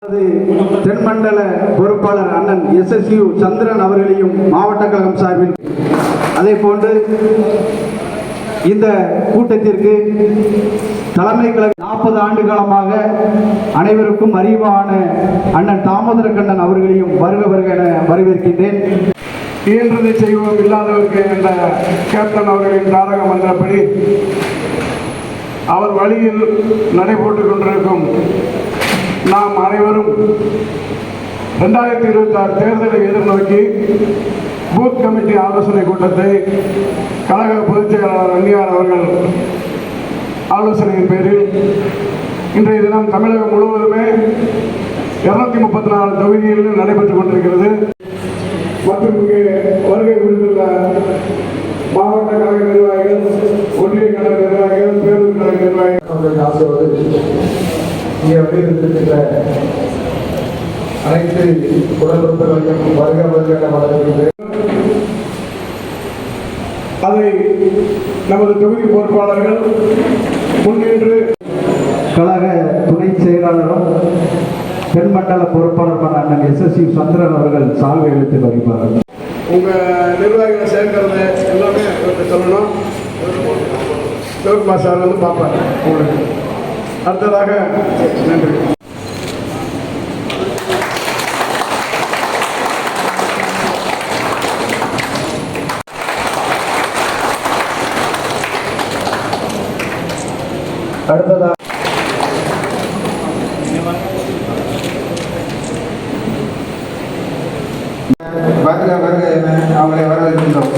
தென்மண்டல பொறுப்பாளர் அண்ணன் SSU சந்திரன் அவர்களையும் மாவட்ட கழகம் சார்பில் அதே போன்று இந்த கூட்டத்திற்கு தலைமை கழக 40 ஆண்டு காலமாக அனைவருக்கும் அறிவான அண்ணன் தாமோதர கண்ணன் அவர்களையும் வருக வருக என வரவேற்கின்றேன். இயன்றதை செய்வோம் இல்லாதவருக்கு என்ற கேப்டன் அவர்களின் தாரக மன்றப்படி அவர் வழியில் நடைபெற்றுக் கொண்டிருக்கும் நாம் அனைவரும் 2026 தேர்தலை எதிர்நோக்கி பூத் கமிட்டி ஆலோசனை கூட்டத்தை கழக பொதுச் செயலாளர் அன்னியார் அவர்கள் ஆலோசனையின் பேரில் இன்றைய தினம் தமிழகம் முழுவதுமே 234 தொகுதிகளில் நடைபெற்றுக் கொண்டிருக்கிறது. மற்றும் இங்கே வருகை புரிந்துள்ள மாவட்ட கழக நிர்வாகிகள், ஒன்றிய கழக நிர்வாகிகள், பேருந்து கழக நிர்வாகிகள் ஆசிரியர்கள், இங்கே வருகின்ற அனைத்து உடன்பிறப்புகளையும் வருக வருக என வரவேற்கின்றேன். அதை நமது தொகுதி பொறுப்பாளர்கள் முன்னின்று கழக துணை செயலாளரும் தென்மண்டல பொறுப்பாளர் அண்ணன் SSU சந்திரன் அவர்கள் சால்வை எழுத்து வருகிறார்கள். உங்கள் நிர்வாகிகளை சேர்க்கிறது எல்லாமே சொல்லணும். சிவகுமார் சார் வந்து பார்ப்பாங்க உங்களுக்கு. அடுத்ததாக நன்றி. அடுத்ததாக வருக வருக என அவங்களை வரவேற்கின்றோம்.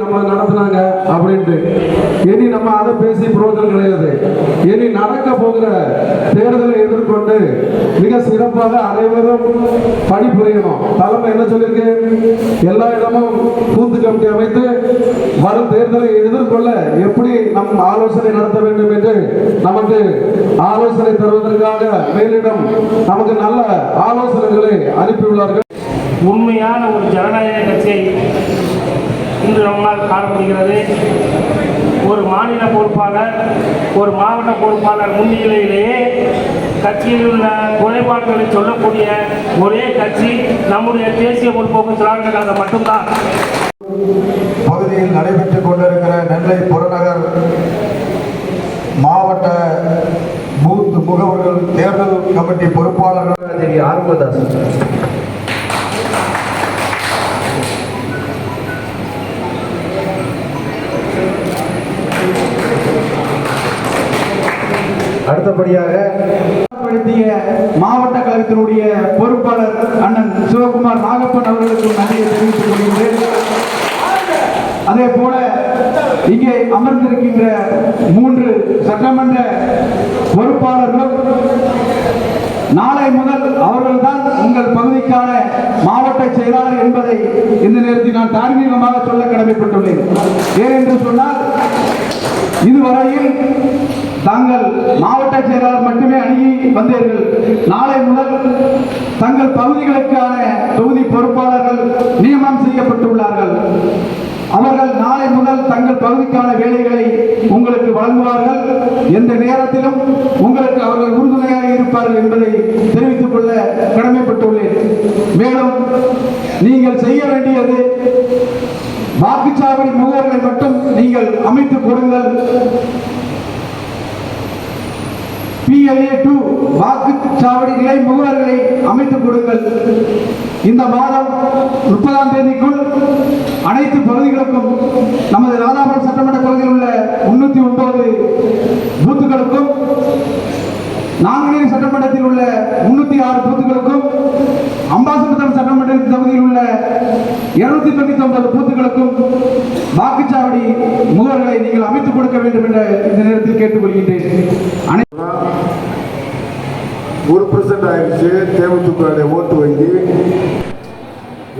நம்ம நடத்தினாங்க அப்படின்ட்டு இனி நம்ம அதை பேசி புரோஜனம் கிடையாது. இனி நடக்க போகிற தேர்தலை எதிர்கொண்டு மிக சிறப்பாக அனைவரும் பணிபுரியணும். தலைமை என்ன சொல்லியிருக்கு? எல்லா இடமும் பூத்து கமிட்டி அமைத்து வரும் தேர்தலை எதிர்கொள்ள எப்படி நம் ஆலோசனை நடத்த வேண்டும் என்று நமக்கு ஆலோசனை தருவதற்காக மேலிடம் நமக்கு நல்ல ஆலோசனைகளை அனுப்பியுள்ளார்கள். உண்மையான ஒரு ஜனநாயக கட்சியை இன்று நம்மால் காண முடிகிறது. ஒரு மாநில பொறுப்பாளர், ஒரு மாவட்ட பொறுப்பாளர் முன்னிலையிலேயே கட்சியில் உள்ள குறைபாடுகளை சொல்லக்கூடிய ஒரே கட்சி நம்முடைய தேசிய முற்போக்கு திராவிட கழகம் மட்டும்தான். பகுதியில் நடைபெற்றுக் கொண்டிருக்கிற நெல்லை புறநகர் மாவட்ட பூத் முகவர்கள் தேர்தல் கமிட்டி பொறுப்பாளர்கள் ஆர்வதாசன், அடுத்தபடியாக மாவட்ட கழகத்தினுடைய பொறுப்பாளர் அண்ணன் சிவகுமார் நாகப்பன் அவர்களுக்கு நன்றியை தெரிவித்துக் கொள்கின்றேன். அதே போல இங்கே அமர்ந்திருக்கின்ற 3 சட்டமன்ற பொறுப்பாளர்களும் நாளை முதல் அவர்கள்தான் உங்கள் பகுதிக்கான மாவட்ட செயலாளர் என்பதை இந்த நேரத்தில் நான் தார்மீகமாக சொல்ல கடமைப்பட்டுள்ளேன். ஏனென்று சொன்னால் இதுவரையில் தாங்கள் மாவட்ட செயலாளர் மட்டுமே அணுகி வந்தீர்கள். நாளை முதல் தங்கள் பகுதிகளுக்கான தொகுதி பொறுப்பாளர்கள் நியமனம் செய்யப்பட்டுள்ளார்கள். அவர்கள் நாளை முதல் தங்கள் பகுதிக்கான வேலைகளை உங்களுக்கு வழங்குவார்கள். எந்த நேரத்திலும் உங்களுக்கு அவர்கள் உறுதுணையாக இருப்பார்கள் என்பதை தெரிவித்துக் கொள்ள கடமைப்பட்டுள்ளேன். மேலும் நீங்கள் செய்ய வேண்டியது வாக்குச்சாவடி முகவர்களை மட்டும் நீங்கள் அமைத்துக் கொடுங்கள். PLA2 வாக்குச்சாவடி நிலை முகவர்களை அமைத்துக் கொடுங்கள். இந்த மாதம் 30ஆம் தேதிக்குள் அனைத்து பகுதிகளுக்கும் நமது ராதாபுரம் சட்டமன்ற பகுதியில் உள்ள 309 பூத்துகளுக்கும், நாங்குநேரி சட்டமன்றத்தில் உள்ள 306 பூத்துகளுக்கும், அம்பாசமுத்திரம் சட்டமன்ற தொகுதியில் உள்ள 299 பூத்துகளுக்கும் வாக்குச்சாவடி முகவர்களை நீங்கள் அமைத்துக் கொடுக்க வேண்டும் என்ற இந்த நேரத்தில் கேட்டுக்கொள்கின்றேன். 1% ஆயிடுச்சு. தேமுதிக ஓட்டு வங்கி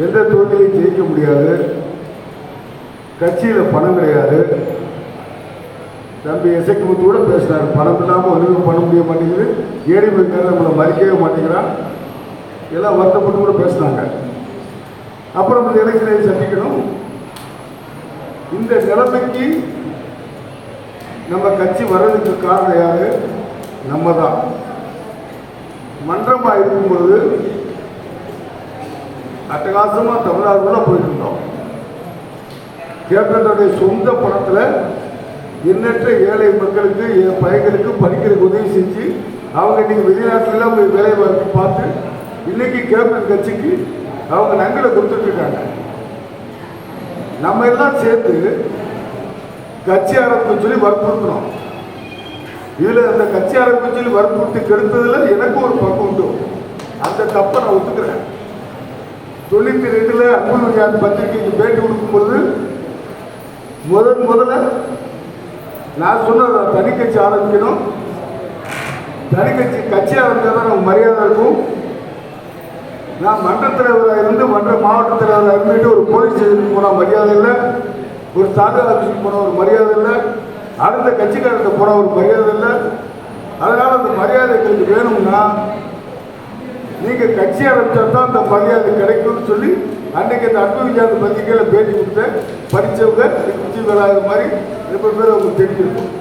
எந்த தொகுதியிலையும் ஜெயிக்க முடியாது. கட்சியில் பணம் கிடையாது. தம்பி இசைக்கு முத்து கூட பேசுகிறார், பணம் இல்லாமல் ஒன்றுமே பண்ண முடிய மாட்டேங்குது, ஏடிஎம்காரர் நம்மளை மதிக்கவே மாட்டேங்கிறான், எல்லாம் வருத்தப்பட்டு கூட பேசுனாங்க. அப்புறம் இந்த எலெக்ஷனை சந்திக்கணும். இந்த நிலைமைக்கு நம்ம கட்சி வர்றதுக்கு காரணம் யாரு? நம்ம தான். மன்றமாக இருக்கும் பொழுது அட்டகாசமாக தமிழ்நாடுல போயிட்டு இருந்தோம். கேப்டனுடைய சொந்த பணத்தில் எண்ணற்ற ஏழை மக்களுக்கு பையன்களுக்கு படிக்கிறதுக்கு உதவி செஞ்சு அவங்க இன்னைக்கு வெளிநாட்டிலாம் போய் வேலை வாய்ப்பு பார்த்து இன்னைக்கு கேப்டன் கட்சிக்கு அவங்க நன்கொடை கொடுத்துட்டு இருக்காங்க. நம்ம எல்லாம் சேர்த்து கட்சி ஆரம்பிச்சு சொல்லி வற்புறுத்தணும். இதில் அந்த கட்சி ஆரம்பிச்சு சொல்லி வற்புறுத்தி கெடுத்ததில் எனக்கு ஒரு பக்கம் உண்டு. அந்த தப்பை நான் ஒத்துக்கிறேன். 92 அன்பு பத்திரிகைக்கு பேட்டி கொடுக்கும்பொழுது முதல்ல நான் சொன்ன தனி கட்சி ஆரம்பிக்கணும். தனி கட்சி ஆரம்பித்தா தான் நமக்கு மரியாதை இருக்கும். நான் மன்ற தலைவராக இருந்து மாவட்ட தலைவராக இருந்துட்டு ஒரு போலீஸ் ஸ்டேஷனுக்கு போனால் மரியாதை இல்லை, ஒரு தாலுகா ஆஃபீஸுக்கு போனால் ஒரு மரியாதை இல்லை, அடுத்த கட்சிக்காரர்கிட்ட போனால் ஒரு மரியாதை இல்லை. அதனால் அந்த மரியாதை எங்களுக்கு வேணும்னா நீங்கள் கட்சி ஆரம்பித்தா தான் அந்த மரியாதை கிடைக்கும்னு சொல்லி அன்றைக்கி அந்த அன்பு விஜயாந்த பத்திரிகையில் பேட்டி கொடுத்தேன். படித்தவங்க குச்சி வேளாத மாதிரி ரொம்ப பேர் அவங்களுக்கு தெரிஞ்சிருக்கும்.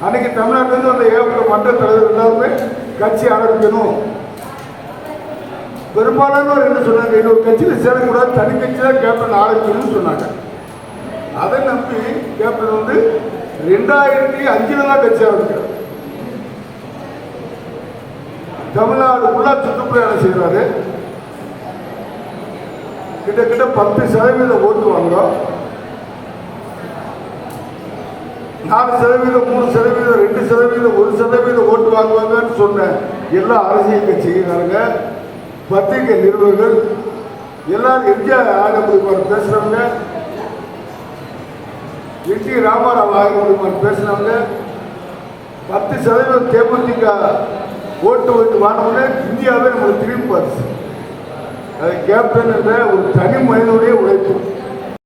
அன்றைக்கி தமிழ்நாட்டிலேருந்து அந்த ஏகப்பட்ட மன்ற தலைவர் எல்லாருமே கட்சி ஆரம்பிக்கணும். பெரும்பாலானவர் என்ன சொன்னாங்க, இன்னொரு கட்சியில் சேரக்கூடாது, தனி கட்சி தான் கேப்டன் ஆரம்பிக்கணும்னு சொன்னாங்க. அதை நம்பி கேப்டன் 2005 தான் கட்சி ஆரம்பிக்கிறார். தமிழ்நாடு ஃபுல்லாக சுற்றுப்பிரயாணம் செய்கிறாரு. கிட்டத்தட்ட 10% ஓட்டு வாங்குறோம். 4%, 3%, 2%, 1% ஓட்டு வாங்குவாங்கன்னு சொன்ன எல்லா அரசியல் கட்சிக்காரங்க, பத்திரிகை நிறுவனங்கள் எல்லாரும் எம்ஜிஆர் ஆகமுடிமான் பேசுகிறவங்க, என் டி ராமாராவ் ஆகமுடிமான் பேசுனவங்க, 10% தேமுதிக ஓட்டு வாங்கினோடனே இந்தியாவே நம்மளை திரும்பி பார்த்து. அது கேப்டன் என்ற ஒரு தனி மனிதனுடைய உழைப்பு.